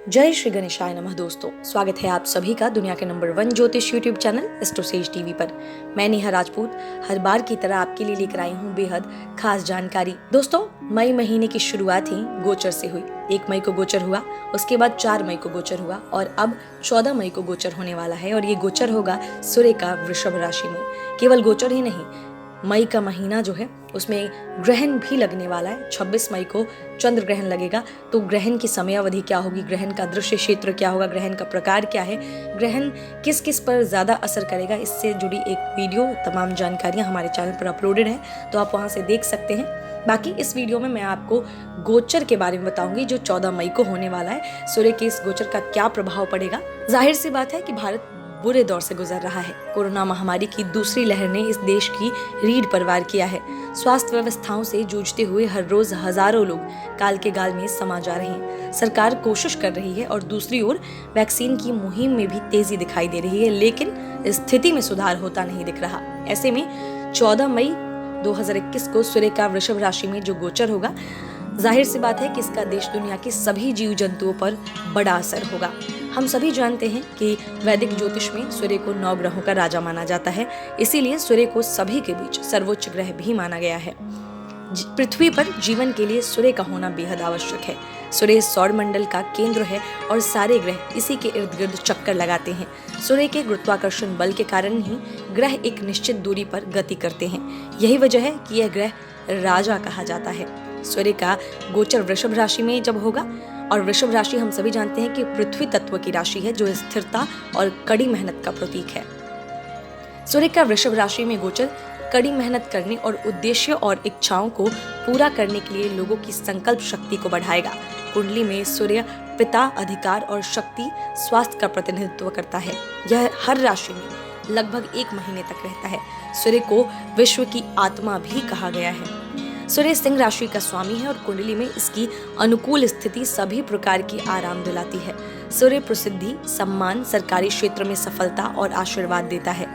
जय श्री गणेशाय नमः। दोस्तों, स्वागत है आप सभी का दुनिया के नंबर 1 ज्योतिष यूट्यूब चैनल एस्ट्रोसेज टीवी पर। मैं नेहा राजपूत हर बार की तरह आपके लिए लेकर आई हूँ बेहद खास जानकारी। दोस्तों, मई महीने की शुरुआत ही गोचर से हुई। 1 मई को गोचर हुआ, उसके बाद 4 मई को गोचर हुआ और अब 14 मई को गोचर होने वाला है। और ये गोचर होगा सूर्य का वृषभ राशि में। केवल गोचर ही नहीं, मई का महीना जो है उसमें ग्रहण भी लगने वाला है। 26 मई को चंद्र ग्रहण लगेगा। तो ग्रहण की समयावधि क्या होगी, ग्रहण का दृश्य क्षेत्र क्या होगा, ग्रहण का प्रकार क्या है, ग्रहण किस किस पर ज्यादा असर करेगा, इससे जुड़ी एक वीडियो, तमाम जानकारियां हमारे चैनल पर अपलोडेड है, तो आप वहां से देख सकते हैं। बाकी इस वीडियो में मैं आपको गोचर के बारे में बताऊंगी जो 14 मई को होने वाला है। सूर्य के इस गोचर का क्या प्रभाव पड़ेगा। जाहिर सी बात है कि भारत बुरे दौर से गुजर रहा है। कोरोना महामारी की दूसरी लहर ने इस देश की रीढ़ पर वार किया है। स्वास्थ्य व्यवस्थाओं से जूझते हुए हर रोज हजारों लोग काल के गाल में समा जा रहे हैं। सरकार कोशिश कर रही है और दूसरी ओर वैक्सीन की मुहिम में भी तेजी दिखाई दे रही है, लेकिन स्थिति में सुधार होता नहीं दिख रहा। ऐसे में 14 मई 2021 को सूर्य का वृषभ राशि में जो गोचर होगा, जाहिर सी बात है कि इसका देश दुनिया के सभी जीव जंतुओं पर बड़ा असर होगा। हम सभी जानते हैं कि वैदिक ज्योतिष में सूर्य को 9 ग्रहों का राजा माना जाता है, इसीलिए सूर्य को सभी के बीच सर्वोच्च ग्रह भी माना गया है। पृथ्वी पर जीवन के लिए सूर्य का होना बेहद आवश्यक है। सूर्य सौर मंडल का केंद्र है और सारे ग्रह इसी के इर्द गिर्द चक्कर लगाते हैं। सूर्य के गुरुत्वाकर्षण बल के कारण ही ग्रह एक निश्चित दूरी पर गति करते हैं। यही वजह है कि यह ग्रह राजा कहा जाता है। सूर्य का गोचर वृषभ राशि में जब होगा, और वृषभ राशि हम सभी जानते हैं कि पृथ्वी तत्व की राशि है जो स्थिरता और कड़ी मेहनत का प्रतीक है। सूर्य का वृषभ राशि में गोचर कड़ी मेहनत करने और उद्देश्य और इच्छाओं को पूरा करने के लिए लोगों की संकल्प शक्ति को बढ़ाएगा। कुंडली में सूर्य पिता, अधिकार और शक्ति, स्वास्थ्य का प्रतिनिधित्व करता है। यह हर राशि में लगभग 1 महीने तक रहता है। सूर्य को विश्व की आत्मा भी कहा गया है। सूर्य सिंह राशि का स्वामी है और कुंडली में इसकी अनुकूल स्थिति सभी प्रकार की आराम दिलाती है। सूर्य प्रसिद्धि, सम्मान, सरकारी क्षेत्र में सफलता और आशीर्वाद देता है।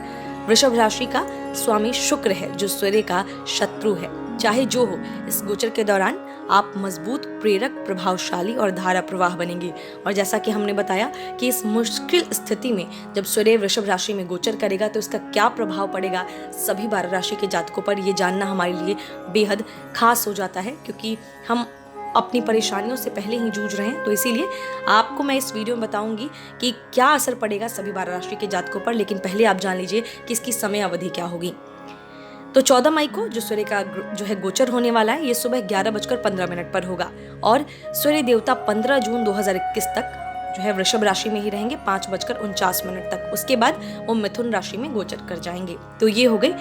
वृषभ राशि का स्वामी शुक्र है जो सूर्य का शत्रु है। चाहे जो हो, इस गोचर के दौरान आप मजबूत, प्रेरक, प्रभावशाली और धारा प्रवाह बनेंगे। और जैसा कि हमने बताया कि इस मुश्किल स्थिति में जब सूर्य वृषभ राशि में गोचर करेगा तो इसका क्या प्रभाव पड़ेगा सभी 12 राशि के जातकों पर, ये जानना हमारे लिए बेहद खास हो जाता है, क्योंकि हम अपनी परेशानियों से पहले ही जूझ रहे हैं। तो इसीलिए आपको मैं इस वीडियो में बताऊंगी कि क्या असर पड़ेगा सभी 12 राशि के जातकों पर। लेकिन पहले आप जान लीजिए कि इसकी समय अवधि क्या होगी। तो 14 मई को जो सूर्य का जो है गोचर होने वाला है, ये सुबह 11:15 पर होगा और सूर्य देवता 15 जून 2021 तक जो है वृषभ राशि में ही रहेंगे, 5:49 तक। उसके बाद वो मिथुन राशि में गोचर कर जाएंगे। तो ये हो गई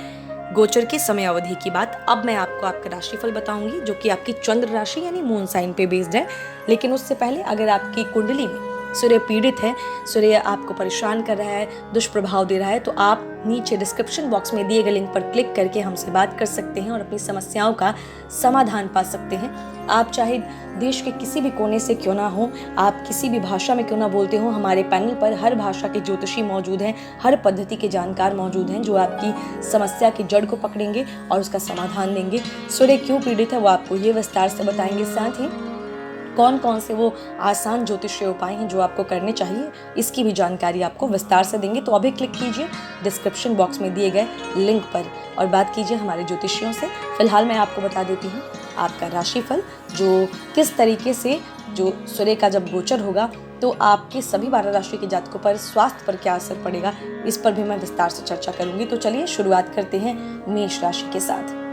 गोचर की समय अवधि की बात। अब मैं आपको आपका राशिफल बताऊंगी जो कि आपकी चंद्र राशि यानी मून साइन पे बेस्ड है। लेकिन उससे पहले, अगर आपकी कुंडली में सूर्य पीड़ित है, सूर्य आपको परेशान कर रहा है, दुष्प्रभाव दे रहा है, तो आप नीचे डिस्क्रिप्शन बॉक्स में दिए गए लिंक पर क्लिक करके हमसे बात कर सकते हैं और अपनी समस्याओं का समाधान पा सकते हैं। आप चाहे देश के किसी भी कोने से क्यों ना हो, आप किसी भी भाषा में क्यों ना बोलते हो, हमारे पैनल पर हर भाषा के ज्योतिषी मौजूद हैं, हर पद्धति के जानकार मौजूद हैं जो आपकी समस्या की जड़ को पकड़ेंगे और उसका समाधान देंगे। सूर्य क्यों पीड़ित है वो आपको ये विस्तार से बताएंगे। साथ ही कौन कौन से वो आसान ज्योतिषीय उपाय हैं जो आपको करने चाहिए, इसकी भी जानकारी आपको विस्तार से देंगे। तो अभी क्लिक कीजिए डिस्क्रिप्शन बॉक्स में दिए गए लिंक पर और बात कीजिए हमारे ज्योतिषियों से। फिलहाल मैं आपको बता देती हूँ आपका राशिफल, जो किस तरीके से जो सूर्य का जब गोचर होगा तो आपके सभी 12 राशि के जातकों पर स्वास्थ्य पर क्या असर पड़ेगा, इस पर भी मैं विस्तार से चर्चा करूंगी। तो चलिए शुरुआत करते हैं मेष राशि के साथ।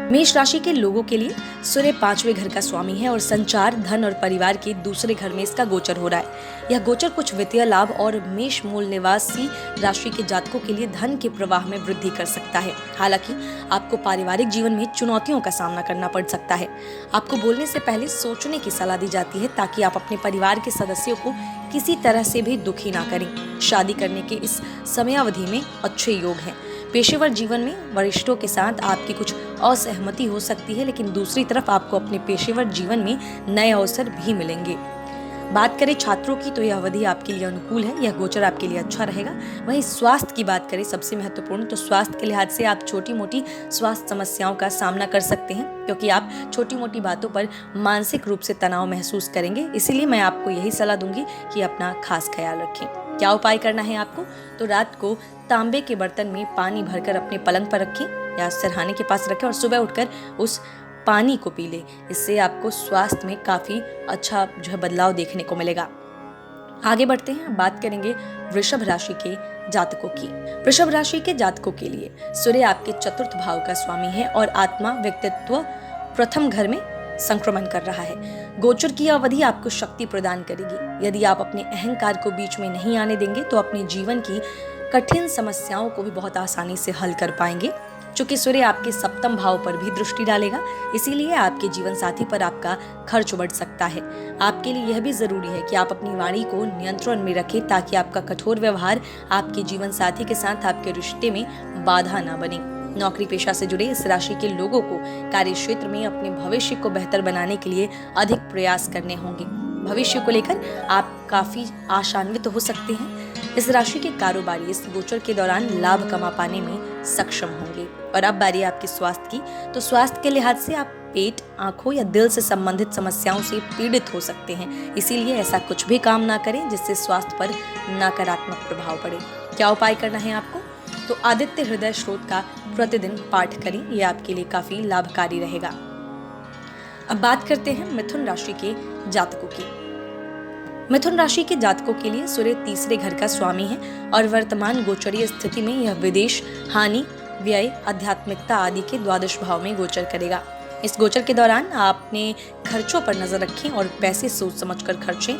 मेष राशि के लोगों के लिए सूर्य 5वें घर का स्वामी है और संचार, धन और परिवार के दूसरे घर में इसका गोचर हो रहा है। यह गोचर कुछ वित्तीय लाभ और मेष मूल निवासी राशि के जातकों के लिए धन के प्रवाह में वृद्धि कर सकता है। हालांकि आपको पारिवारिक जीवन में चुनौतियों का सामना करना पड़ सकता है। आपको बोलने से पहले सोचने की सलाह दी जाती है ताकि आप अपने परिवार के सदस्यों को किसी तरह से भी दुखी ना करें। शादी करने के इस समयावधि में अच्छे योग हैं। पेशेवर जीवन में वरिष्ठों के साथ आपकी कुछ असहमति हो सकती है, लेकिन दूसरी तरफ आपको अपने पेशेवर जीवन में नए अवसर भी मिलेंगे। बात करें छात्रों की तो यह अवधि आपके लिए अनुकूल है, यह गोचर आपके लिए अच्छा रहेगा। वहीं स्वास्थ्य की बात करें सबसे महत्वपूर्ण, तो स्वास्थ्य के लिहाज से आप छोटी मोटी स्वास्थ्य समस्याओं का सामना कर सकते हैं, क्योंकि आप छोटी मोटी बातों पर मानसिक रूप से तनाव महसूस करेंगे। इसीलिए मैं आपको यही सलाह दूंगी कि अपना खास ख्याल रखें। क्या उपाय करना है आपको, तो रात को तांबे के बर्तन में पानी भरकर अपने पलंग पर रखें या सिरहाने के पास रखें और सुबह उठकर उस पानी को पी ले। इससे आपको स्वास्थ्य में काफी अच्छा बदलाव देखने को मिलेगा। आगे बढ़ते हैं, बात करेंगे वृषभ राशि के जातकों की। वृषभ राशि के जातकों के लिए सूर्य आपके चतुर्थ भाव का स्वामी है और आत्मा व्यक्तित्व प्रथम घर में संक्रमण कर रहा है। गोचर की अवधि आपको शक्ति प्रदान करेगी। यदि आप अपने अहंकार को बीच में नहीं आने देंगे तो अपने जीवन की कठिन समस्याओं को भी बहुत आसानी से हल कर पाएंगे। चूंकि सूर्य आपके सप्तम भाव पर भी दृष्टि डालेगा, इसीलिए आपके जीवन साथी पर आपका खर्च बढ़ सकता है। आपके लिए यह भी जरूरी है कि आप अपनी वाणी को नियंत्रण में रखें, ताकि आपका कठोर व्यवहार आपके जीवन साथी के साथ आपके रिश्ते में बाधा ना बने। नौकरी पेशा से जुड़े इस राशि के लोगों को कार्य क्षेत्र में अपने भविष्य को बेहतर बनाने के लिए अधिक प्रयास करने होंगे। भविष्य को लेकर आप काफी आशान्वित हो सकते हैं। इस राशि के कारोबारी इस गोचर के दौरान लाभ कमा पाने में सक्षम होंगे। और अब बारी आपके स्वास्थ्य की, तो स्वास्थ्य के लिहाज से आप पेट, आंखों या दिल से संबंधित समस्याओं से पीड़ित हो सकते हैं। इसीलिए ऐसा कुछ भी काम ना करें जिससे स्वास्थ्य पर नकारात्मक प्रभाव पड़े। क्या उपाय करना है आपको, तो आदित्य हृदय स्रोत का प्रतिदिन पाठ करें, यह आपके लिए काफी लाभकारी रहेगा। अब बात करते हैं मिथुन राशि के जातकों की। मिथुन राशि के जातकों के लिए सूर्य तीसरे घर का स्वामी है और वर्तमान गोचरीय स्थिति में यह विदेश, हानि, व्यय, आध्यात्मिकता आदि के द्वादश भाव में गोचर करेगा। इस गोचर के दौरान आप अपने खर्चों पर नजर रखें और पैसे सोच समझकर खर्चें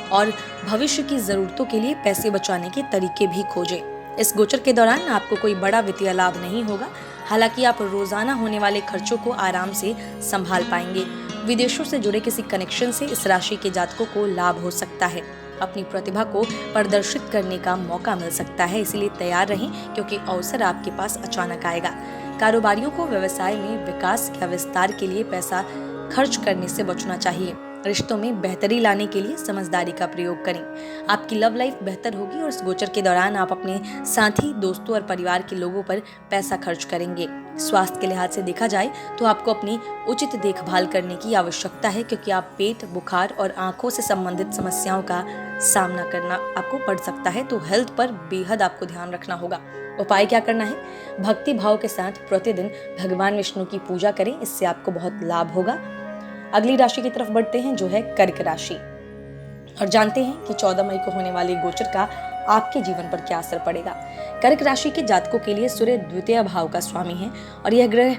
और भविष्य की जरूरतों के लिए पैसे बचाने के तरीके भी खोजें। इस गोचर के दौरान आपको कोई बड़ा वित्तीय लाभ नहीं होगा, हालांकि आप रोजाना होने वाले खर्चों को आराम से संभाल पाएंगे। विदेशों से जुड़े किसी कनेक्शन से इस राशि के जातकों को लाभ हो सकता है। अपनी प्रतिभा को प्रदर्शित करने का मौका मिल सकता है, इसलिए तैयार रहें, क्योंकि अवसर आपके पास अचानक आएगा। कारोबारियों को व्यवसाय में विकास या विस्तार के लिए पैसा खर्च करने से बचना चाहिए। रिश्तों में बेहतरी लाने के लिए समझदारी का प्रयोग करें। आपकी लव लाइफ बेहतर होगी और इस गोचर के दौरान आप अपने साथी, दोस्तों और परिवार के लोगों पर पैसा खर्च करेंगे। स्वास्थ्य के लिहाज से देखा जाए तो आपको अपनी उचित देखभाल करने की आवश्यकता है, क्योंकि आप पेट, बुखार और आंखों से संबंधित समस्याओं का सामना करना आपको पड़ सकता है। तो हेल्थ पर बेहद आपको ध्यान रखना होगा। उपाय क्या करना है, भक्ति भाव के साथ प्रतिदिन भगवान विष्णु की पूजा करें, इससे आपको बहुत लाभ होगा। अगली राशि की तरफ बढ़ते हैं, जो है कर्क राशि, और जानते हैं कि 14 मई को होने वाले गोचर का आपके जीवन पर क्या असर पड़ेगा। कर्क राशि के जातकों के लिए सूर्य द्वितीय भाव का स्वामी है और यह ग्रह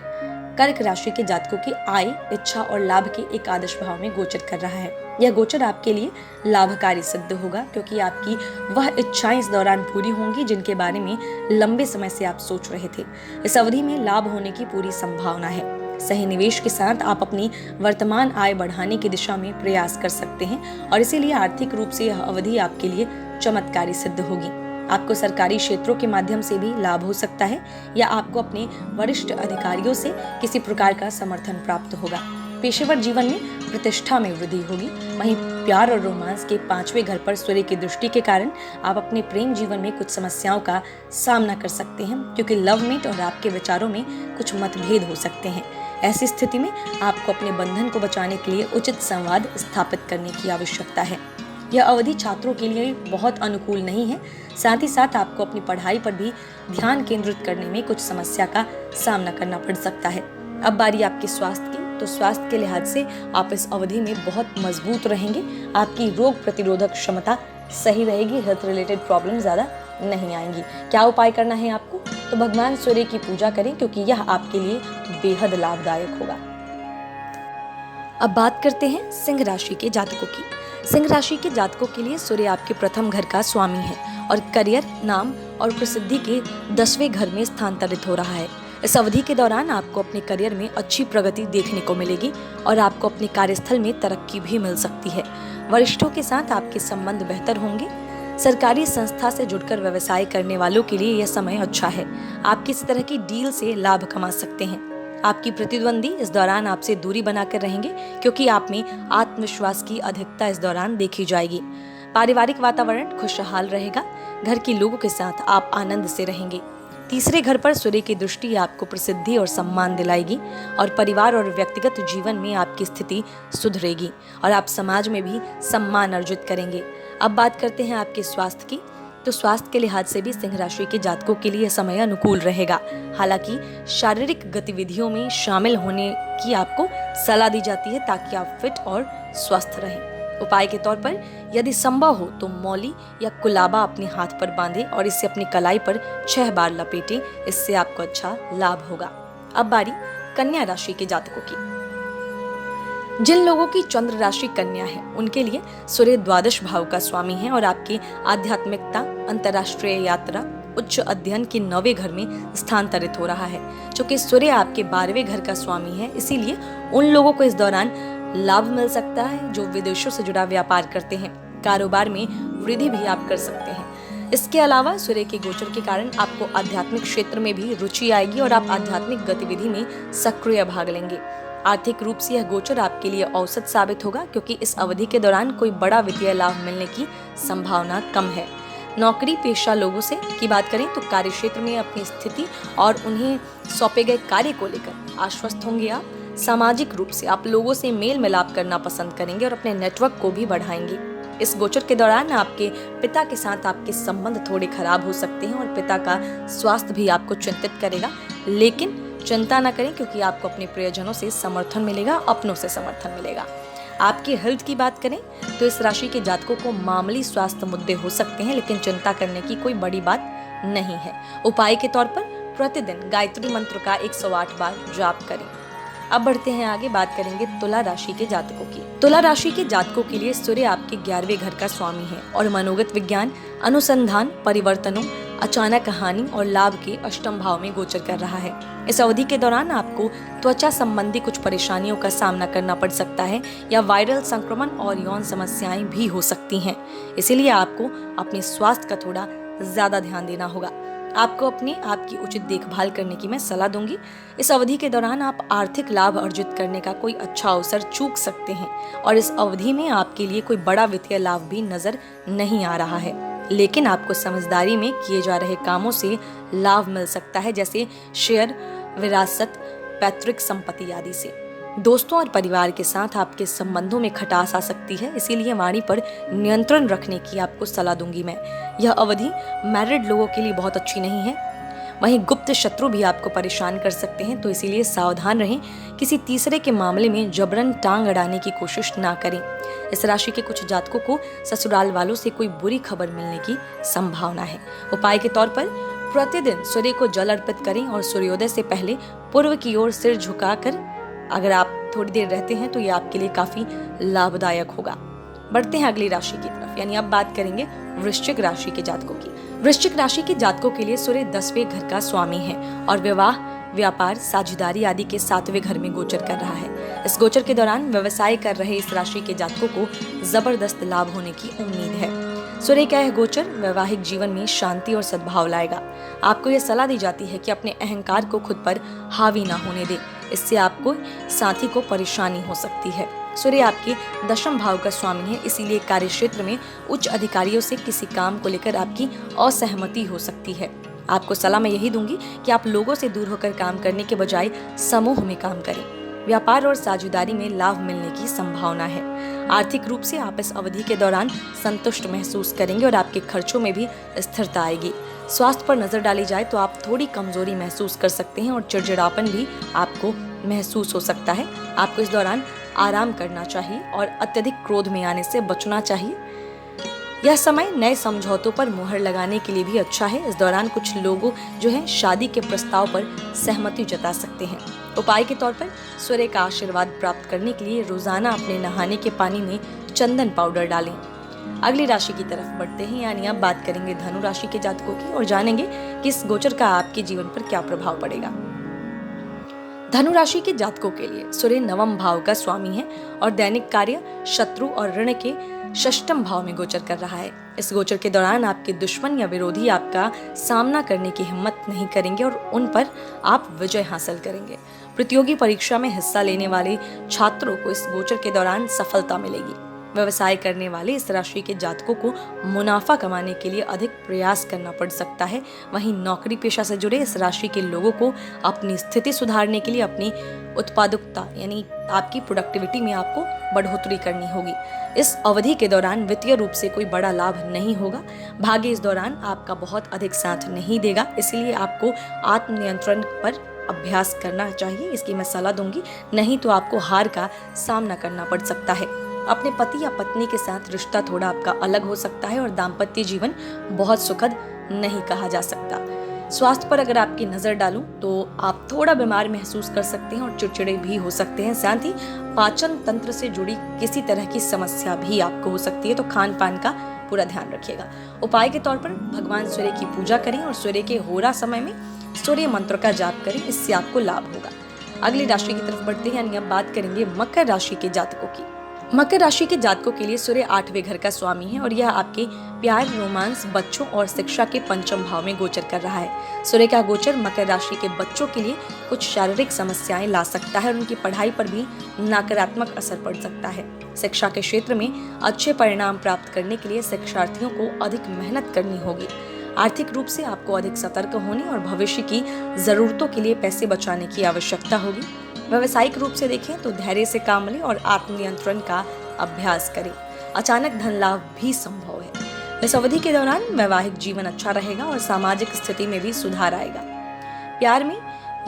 कर्क राशि के जातकों की आय, इच्छा और लाभ के एकादश भाव में गोचर कर रहा है। यह गोचर आपके लिए लाभकारी सिद्ध होगा, क्योंकि आपकी वह इच्छाएं इस दौरान पूरी होंगी जिनके बारे में लंबे समय से आप सोच रहे थे। इस अवधि में लाभ होने की पूरी संभावना है। सही निवेश के साथ आप अपनी वर्तमान आय बढ़ाने की दिशा में प्रयास कर सकते हैं और इसीलिए आर्थिक रूप से यह अवधि आपके लिए चमत्कारी सिद्ध होगी। आपको सरकारी क्षेत्रों के माध्यम से भी लाभ हो सकता है या आपको अपने वरिष्ठ अधिकारियों से किसी प्रकार का समर्थन प्राप्त होगा। पेशेवर जीवन में प्रतिष्ठा में वृद्धि होगी। वहीं प्यार और रोमांस के 5वें घर पर सूर्य की दृष्टि के कारण आप अपने प्रेम जीवन में कुछ समस्याओं का सामना कर सकते हैं, क्योंकि लवमेट और आपके विचारों में कुछ मतभेद हो सकते हैं। ऐसी स्थिति में आपको अपने बंधन को बचाने के लिए उचित संवाद स्थापित करने की आवश्यकता है। यह अवधि छात्रों के लिए बहुत अनुकूल नहीं है। साथ ही साथ आपको अपनी पढ़ाई पर भी ध्यान केंद्रित करने में कुछ समस्या का सामना करना पड़ सकता है। अब बारी आपके स्वास्थ्य की, तो स्वास्थ्य के लिहाज से आप इस अवधि में बहुत मजबूत रहेंगे। आपकी रोग प्रतिरोधक क्षमता सही रहेगी, हेल्थ रिलेटेड प्रॉब्लम ज्यादा नहीं आएंगी। क्या उपाय करना है आपको, तो भगवान सूर्य की पूजा करें, क्योंकि यह आपके लिए बेहद लाभदायक होगा। अब बात करते हैं सिंह राशि के जातकों की। सिंह राशि के जातकों के लिए सूर्य आपके प्रथम घर का स्वामी है और करियर, नाम और प्रसिद्धि के 10वें घर में स्थानांतरित हो रहा है। इस अवधि के दौरान आपको अपने करियर में अच्छी प्रगति देखने को मिलेगी और आपको अपने कार्यस्थल में तरक्की भी मिल सकती है। वरिष्ठों के साथ आपके संबंध बेहतर होंगे। सरकारी संस्था से जुड़कर व्यवसाय करने वालों के लिए यह समय अच्छा है। आप किसी तरह की डील से लाभ कमा सकते हैं। आपकी प्रतिद्वंदी इस दौरान आपसे दूरी बनाकर रहेंगे क्योंकि आप में आत्मविश्वास की अधिकता इस दौरान देखी जाएगी। पारिवारिक वातावरण खुशहाल रहेगा। घर के लोगों के साथ आप आनंद से रहेंगे। तीसरे घर पर सूर्य की दृष्टि आपको प्रसिद्धि और सम्मान दिलाएगी और परिवार और व्यक्तिगत जीवन में आपकी स्थिति सुधरेगी और आप समाज में भी सम्मान अर्जित करेंगे। अब बात करते हैं आपके स्वास्थ्य की। तो स्वास्थ्य के लिहाज से भी सिंह राशि के जातकों के लिए समय अनुकूल रहेगा। हालांकि शारीरिक गतिविधियों में शामिल होने की आपको सलाह दी जाती है ताकि आप फिट और स्वस्थ रहें। उपाय के तौर पर यदि संभव हो तो मौली या कुलाबा अपने हाथ पर बांधें और इसे अपनी कलाई पर 6 बार लपेटें। इससे आपको अच्छा लाभ होगा। अब बारी कन्या राशि के जातकों की। जिन लोगों की चंद्र राशि कन्या है उनके लिए सूर्य द्वादश भाव का स्वामी है और आपकी आध्यात्मिकता, अंतर्राष्ट्रीय यात्रा, उच्च अध्ययन के 9वें घर में स्थानांतरित हो रहा है। चूंकि सूर्य आपके 12वें घर का स्वामी है, इसीलिए उन लोगों को इस दौरान लाभ मिल सकता है जो विदेशों से जुड़ा व्यापार करते हैं। कारोबार में वृद्धि भी आप कर सकते हैं। इसके अलावा सूर्य के गोचर के कारण आपको आध्यात्मिक क्षेत्र में भी रुचि आएगी और आप आध्यात्मिक गतिविधि में सक्रिय भाग लेंगे। आर्थिक रूप से यह गोचर आपके लिए औसत साबित होगा क्योंकि इस अवधि के दौरान कोई बड़ा वित्तीय लाभ मिलने की संभावना कम है। नौकरी पेशा लोगों से की बात करें तो कार्य क्षेत्र में अपनी स्थिति और उन्हें सौंपे गए कार्य को लेकर आश्वस्त होंगे आप। सामाजिक रूप से आप लोगों से मेल मिलाप करना पसंद करेंगे और अपने नेटवर्क को भी बढ़ाएंगे। इस गोचर के दौरान आपके पिता के साथ आपके संबंध थोड़े खराब हो सकते हैं और पिता का स्वास्थ्य भी आपको चिंतित करेगा, लेकिन चिंता न करें क्योंकि आपको अपने प्रियजनों से समर्थन मिलेगा, अपनों से समर्थन मिलेगा। आपकी हेल्थ की बात करें तो इस राशि के जातकों को मामूली स्वास्थ्य मुद्दे हो सकते हैं, लेकिन चिंता करने की कोई बड़ी बात नहीं है। उपाय के तौर पर प्रतिदिन गायत्री मंत्र का 108 बार जाप करें। अब बढ़ते हैं आगे, बात करेंगे तुला राशि के जातकों की। तुला राशि के जातकों के लिए सूर्य आपके 11वें घर का स्वामी है और मनोगत विज्ञान, अनुसंधान, परिवर्तनों, अचानक हानि और लाभ के अष्टम भाव में गोचर कर रहा है। इस अवधि के दौरान आपको त्वचा संबंधी कुछ परेशानियों का सामना करना पड़ सकता है या वायरल संक्रमण और यौन समस्याएं भी हो सकती हैं। इसीलिए आपको अपने स्वास्थ्य का थोड़ा ज्यादा ध्यान देना होगा। आपको अपने आप की उचित देखभाल करने की मैं सलाह दूंगी। इस अवधि के दौरान आप आर्थिक लाभ अर्जित करने का कोई अच्छा अवसर चूक सकते हैं और इस अवधि में आपके लिए कोई बड़ा वित्तीय लाभ भी नजर नहीं आ रहा है, लेकिन आपको समझदारी में किए जा रहे कामों से लाभ मिल सकता है, जैसे शेयर, विरासत, पैतृक संपत्ति आदि से। दोस्तों और परिवार के साथ आपके संबंधों में खटास आ सकती है, इसीलिए वाणी पर नियंत्रण रखने की आपको सलाह दूंगी मैं। यह अवधि मैरिड लोगों के लिए बहुत अच्छी नहीं है। वहीं गुप्त शत्रु भी आपको परेशान कर सकते हैं, तो इसीलिए सावधान रहें। किसी तीसरे के मामले में जबरन टांग अड़ाने की कोशिश ना करें। इस राशि के कुछ जातकों को ससुराल वालों से कोई बुरी खबर मिलने की संभावना है। उपाय के तौर पर प्रतिदिन सूर्य को जल अर्पित करें और सूर्योदय से पहले पूर्व की ओर सिर झुकाकर अगर आप थोड़ी देर रहते हैं तो ये आपके लिए काफी लाभदायक होगा। बढ़ते हैं अगली राशि की तरफ, यानी अब बात करेंगे वृश्चिक राशि के जातकों की। वृश्चिक राशि के जातकों के लिए सूर्य 10वें घर का स्वामी है और विवाह, व्यापार, साझेदारी आदि के 7वें घर में गोचर कर रहा है। इस गोचर के दौरान व्यवसाय कर रहे इस राशि के जातकों को जबरदस्त लाभ होने की उम्मीद है। सूर्य का यह गोचर वैवाहिक जीवन में शांति और सद्भाव लाएगा। आपको यह सलाह दी जाती है कि अपने अहंकार को खुद पर हावी ना होने दें, इससे आपको साथी को परेशानी हो सकती है। सूर्य आपके 10वें भाव का स्वामी है, इसीलिए कार्य क्षेत्र में उच्च अधिकारियों से किसी काम को लेकर आपकी असहमति हो सकती है। आपको सलाह मैं यही दूंगी कि आप लोगों से दूर होकर काम करने के बजाय समूह में काम करें। व्यापार और साझेदारी में लाभ मिलने की संभावना है। आर्थिक रूप से आप इस अवधि के दौरान संतुष्ट महसूस करेंगे और आपके खर्चों में भी स्थिरता आएगी। स्वास्थ्य पर नजर डाली जाए तो आप थोड़ी कमजोरी महसूस कर सकते हैं और चिड़चिड़ापन भी आपको महसूस हो सकता है। आपको इस दौरान आराम करना चाहिए और अत्यधिक क्रोध में आने से बचना चाहिए। यह समय नए समझौतों पर मुहर लगाने के लिए भी अच्छा है। इस दौरान कुछ लोगों जो है शादी के प्रस्ताव पर सहमति जता सकते हैं। उपाय के तौर पर सूर्य का आशीर्वाद प्राप्त करने के लिए रोजाना अपने नहाने के पानी में चंदन पाउडर डालें। अगली राशि की तरफ बढ़ते हैं, यानी अब बात करेंगे धनु राशि के जातकों की और जानेंगे कि इस गोचर का आपके जीवन पर क्या प्रभाव पड़ेगा। धनु राशि के जातकों के लिए सूर्य 9वें भाव का स्वामी है और दैनिक कार्य, शत्रु और ऋण के 6वें भाव में गोचर कर रहा है। इस गोचर के दौरान आपके दुश्मन या विरोधी आपका सामना करने की हिम्मत नहीं करेंगे और उन पर आप विजय हासिल करेंगे। प्रतियोगी परीक्षा में हिस्सा लेने वाले छात्रों को इस गोचर के दौरान सफलता मिलेगी। व्यवसाय करने वाले इस राशि के जातकों को मुनाफा कमाने के लिए अधिक प्रयास करना पड़ सकता है। वहीं नौकरी पेशा से जुड़े इस राशि के लोगों को अपनी स्थिति सुधारने के लिए अपनी उत्पादकता यानी आपकी प्रोडक्टिविटी में आपको बढ़ोतरी करनी होगी। इस अवधि के दौरान वित्तीय रूप से कोई बड़ा लाभ नहीं होगा। भाग्य इस दौरान आपका बहुत अधिक साथ नहीं देगा, इसलिए आपको आत्मनियंत्रण पर अभ्यास करना चाहिए। इसकी मैं सलाह दूंगी, नहीं तो आपको हार का सामना करना पड़ सकता है। अपने पति या पत्नी के साथ रिश्ता थोड़ा आपका अलग हो सकता है और दाम्पत्य जीवन बहुत सुखद नहीं कहा जा सकता। स्वास्थ्य पर अगर आपकी नजर डालूं तो आप थोड़ा बीमार महसूस कर सकते हैं और चिड़चिड़े भी हो सकते हैं। साथ ही पाचन तंत्र से जुड़ी किसी तरह की समस्या भी आपको हो सकती है, तो खान पान का पूरा ध्यान रखिएगा। उपाय के तौर पर भगवान सूर्य की पूजा करें और सूर्य के होरा समय में सूर्य मंत्र का जाप करें, इससे आपको लाभ होगा। अगली राशि की तरफ बढ़ते हैं, यानी अब बात करेंगे मकर राशि के जातकों की। मकर राशि के जातकों के लिए सूर्य 8वें घर का स्वामी है और यह आपके प्यार, रोमांस, बच्चों और शिक्षा के पंचम भाव में गोचर कर रहा है। सूर्य का गोचर मकर राशि के बच्चों के लिए कुछ शारीरिक समस्याएं ला सकता है और उनकी पढ़ाई पर भी नकारात्मक असर पड़ सकता है। शिक्षा के क्षेत्र में अच्छे परिणाम प्राप्त करने के लिए शिक्षार्थियों को अधिक मेहनत करनी होगी। आर्थिक रूप से आपको अधिक सतर्क होने और भविष्य की जरूरतों के लिए पैसे बचाने की आवश्यकता होगी। व्यावसायिक रूप से देखें तो धैर्य से काम लें और आत्मनियंत्रण का अभ्यास करें। अचानक धन लाभ भी संभव है। इस अवधि के दौरान वैवाहिक जीवन अच्छा रहेगा और सामाजिक स्थिति में भी सुधार आएगा। प्यार में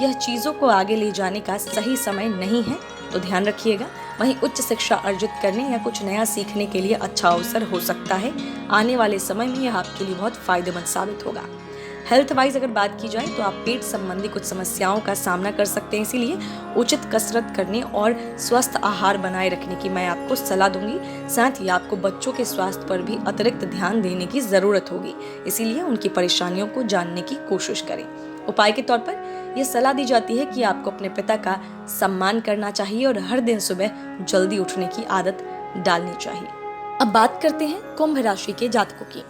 यह चीजों को आगे ले जाने का सही समय नहीं है, तो ध्यान रखिएगा। वहीं उच्च शिक्षा अर्जित करने या कुछ नया सीखने के लिए अच्छा अवसर हो सकता है। आने वाले समय में यह आपके लिए बहुत फायदेमंद साबित होगा। हेल्थ वाइज अगर बात की जाए तो आप पेट संबंधी कुछ समस्याओं का सामना कर सकते हैं, इसीलिए उचित कसरत करने और स्वस्थ आहार बनाए रखने की मैं आपको सलाह दूंगी। साथ ही आपको बच्चों के स्वास्थ्य पर भी अतिरिक्त ध्यान देने की जरूरत होगी, इसीलिए उनकी परेशानियों को जानने की कोशिश करें। उपाय के तौर पर यह सलाह दी जाती है कि आपको अपने पिता का सम्मान करना चाहिए और हर दिन सुबह जल्दी उठने की आदत डालनी चाहिए। अब बात करते हैं कुंभ राशि के जातकों की।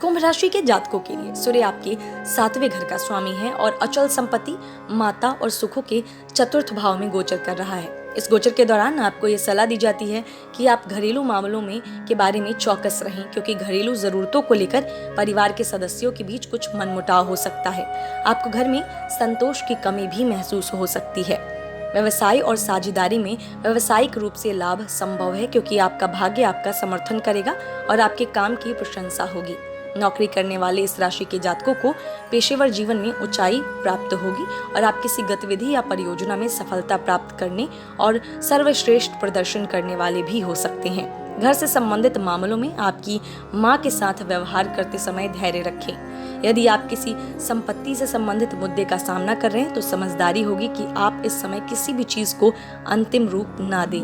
कुंभ राशि के जातकों के लिए सूर्य आपके 7वें घर का स्वामी है और अचल संपत्ति, माता और सुखों के चतुर्थ भाव में गोचर कर रहा है। इस गोचर के दौरान आपको ये सलाह दी जाती है कि आप घरेलू मामलों में के बारे में चौकस रहें, क्योंकि घरेलू जरूरतों को लेकर परिवार के सदस्यों के बीच कुछ मनमुटाव हो सकता है। आपको घर में संतोष की कमी भी महसूस हो सकती है। व्यवसाय और साझेदारी में व्यवसायिक रूप से लाभ संभव है, क्योंकि आपका भाग्य आपका समर्थन करेगा और आपके काम की प्रशंसा होगी। नौकरी करने वाले इस राशि के जातकों को पेशेवर जीवन में ऊंचाई प्राप्त होगी और आप किसी गतिविधि या परियोजना में सफलता प्राप्त करने और सर्वश्रेष्ठ प्रदर्शन करने वाले भी हो सकते हैं। घर से संबंधित मामलों में आपकी मां के साथ व्यवहार करते समय धैर्य रखें। यदि आप किसी संपत्ति से संबंधित मुद्दे का सामना कर रहे हैं तो समझदारी होगी कि आप इस समय किसी भी चीज को अंतिम रूप ना दें।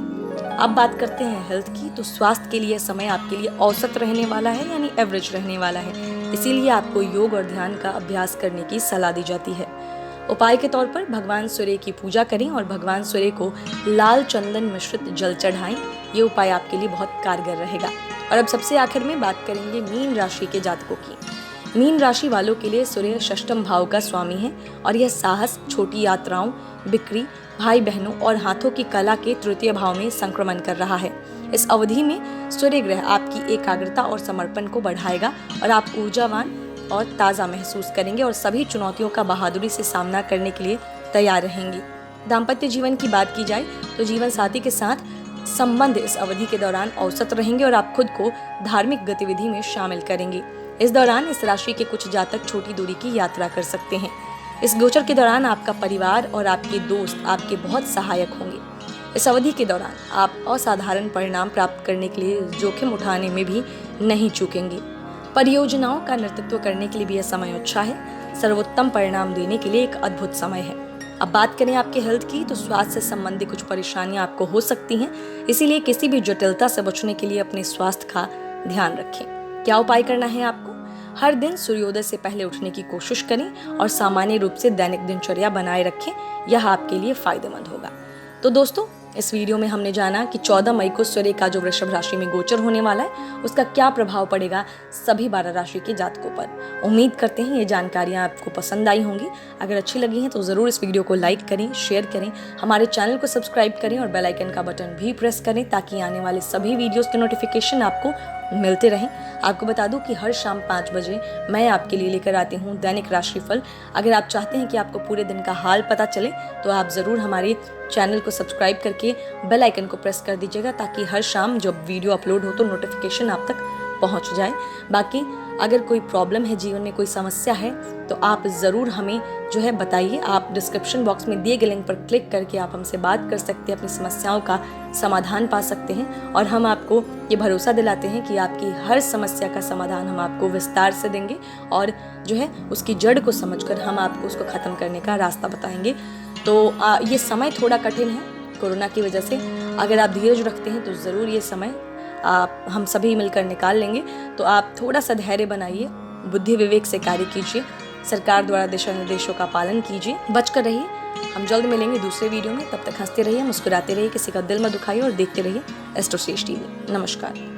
अब बात करते हैं हेल्थ की, तो स्वास्थ्य के लिए समय आपके लिए औसत रहने वाला है, यानी एवरेज रहने वाला है। इसीलिए आपको योग और ध्यान का अभ्यास करने की सलाह दी जाती है। उपाय के तौर पर भगवान सूर्य की पूजा करें और भगवान सूर्य को लाल चंदन मिश्रित जल चढ़ाएं। ये उपाय आपके लिए बहुत कारगर रहेगा। और अब सबसे आखिर में बात करेंगे मीन राशि के जातकों की। मीन राशि वालों के लिए सूर्य षष्ठम भाव का स्वामी है और यह साहस, छोटी यात्राओं, बिक्री, भाई बहनों और हाथों की कला के तृतीय भाव में संक्रमण कर रहा है। इस अवधि में सूर्य ग्रह आपकी एकाग्रता और समर्पण को बढ़ाएगा और आप ऊर्जावान और ताज़ा महसूस करेंगे और सभी चुनौतियों का बहादुरी से सामना करने के लिए तैयार रहेंगे। दाम्पत्य जीवन की बात की जाए तो जीवन साथी के साथ संबंध इस अवधि के दौरान औसत रहेंगे और आप खुद को धार्मिक गतिविधि में शामिल करेंगे। इस दौरान इस राशि के कुछ जातक छोटी दूरी की यात्रा कर सकते हैं। इस गोचर के दौरान आपका परिवार और आपके दोस्त आपके बहुत सहायक होंगे। इस अवधि के दौरान आप असाधारण परिणाम प्राप्त करने के लिए जोखिम उठाने में भी नहीं चूकेंगे। परियोजनाओं का नेतृत्व करने के लिए भी यह समय अच्छा है। सर्वोत्तम परिणाम देने के लिए एक अद्भुत समय है। अब बात करें आपके हेल्थ की, तो स्वास्थ्य से संबंधित कुछ परेशानियां आपको हो सकती हैं, इसीलिए किसी भी जटिलता से बचने के लिए अपने स्वास्थ्य का ध्यान रखें। क्या उपाय करना है आपको? हर दिन सूर्योदय से पहले उठने की कोशिश करें और सामान्य रूप से दैनिक दिनचर्या बनाए रखें। यह आपके लिए फायदेमंद होगा। तो दोस्तों, इस वीडियो में हमने जाना कि 14 मई को सूर्य का जो वृषभ राशि में गोचर होने वाला है उसका क्या प्रभाव पड़ेगा सभी 12 राशि के जातकों पर। उम्मीद करते हैं ये जानकारियाँ आपको पसंद आई होंगी। अगर अच्छी लगी हैं तो ज़रूर इस वीडियो को लाइक करें, शेयर करें, हमारे चैनल को सब्सक्राइब करें और बेल आइकन का बटन भी प्रेस करें ताकि आने वाले सभी वीडियोज़ के नोटिफिकेशन आपको मिलते रहें। आपको बता दूं कि हर शाम 5 बजे मैं आपके लिए लेकर आती हूं दैनिक राशिफल। अगर आप चाहते हैं कि आपको पूरे दिन का हाल पता चले तो आप ज़रूर हमारे चैनल को सब्सक्राइब करके बेल आइकन को प्रेस कर दीजिएगा ताकि हर शाम जब वीडियो अपलोड हो तो नोटिफिकेशन आप तक पहुंच जाए। बाकी अगर कोई प्रॉब्लम है, जीवन में कोई समस्या है तो आप ज़रूर हमें जो है बताइए। आप डिस्क्रिप्शन बॉक्स में दिए गए लिंक पर क्लिक करके आप हमसे बात कर सकते हैं, अपनी समस्याओं का समाधान पा सकते हैं और हम आपको ये भरोसा दिलाते हैं कि आपकी हर समस्या का समाधान हम आपको विस्तार से देंगे और जो है उसकी जड़ को समझकर हम आपको उसको ख़त्म करने का रास्ता बताएंगे। तो ये समय थोड़ा कठिन है कोरोना की वजह से। अगर आप धीरज रखते हैं तो ज़रूर ये समय हम सभी मिलकर निकाल लेंगे। तो आप थोड़ा सा धैर्य बनाइए, बुद्धि विवेक से कार्य कीजिए, सरकार द्वारा दिशा निर्देशों का पालन कीजिए, बचकर रहिए। हम जल्द मिलेंगे दूसरे वीडियो में। तब तक हंसते रहिए, मुस्कुराते रहिए, किसी का दिल मत दुखाइए और देखते रहिए एस्ट्रो सेज टीवी। नमस्कार।